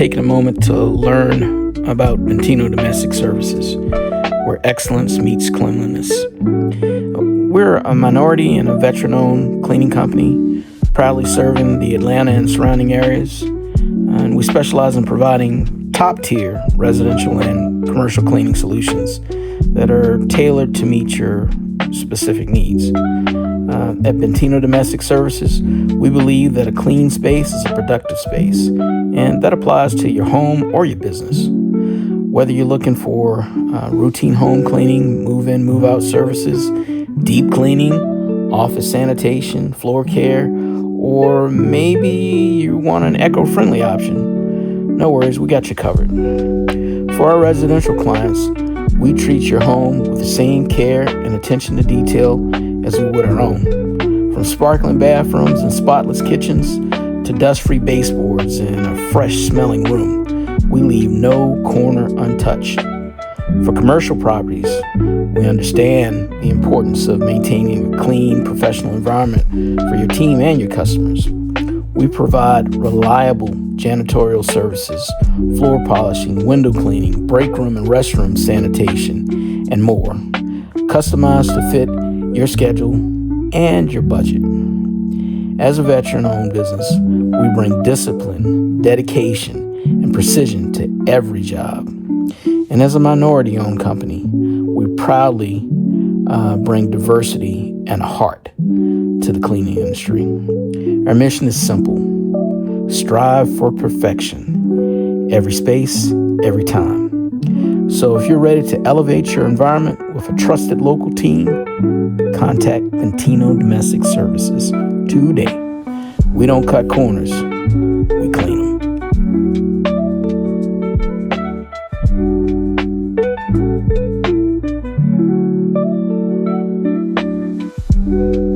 taking a moment to learn about Bentino Domestic Services, where excellence meets cleanliness. We're a minority and a veteran-owned cleaning company, proudly serving the Atlanta and surrounding areas. And we specialize in providing top-tier residential and commercial cleaning solutions that are tailored to meet your specific needs. At Bentino Domestic Services, we believe that a clean space is a productive space, and that applies to your home or your business. Whether you're looking for routine home cleaning, move-in, move-out services, deep cleaning, office sanitation, floor care, or maybe you want an eco-friendly option, no worries, we got you covered. For our residential clients, we treat your home with the same care and attention to detail as we would our own. From sparkling bathrooms and spotless kitchens to dust-free baseboards and a fresh-smelling room, we leave no corner untouched. For commercial properties, we understand the importance of maintaining a clean, professional environment for your team and your customers. We provide reliable janitorial services, floor polishing, window cleaning, break room and restroom sanitation, and more, customized to fit your schedule and your budget. As a veteran-owned business, we bring discipline, dedication, and precision to every job. And as a minority-owned company, we proudly bring diversity and a heart to the cleaning industry. Our mission is simple: strive for perfection, every space, every time. So if you're ready to elevate your environment with a trusted local team, contact Bentino Domestic Services today. We don't cut corners, we clean them.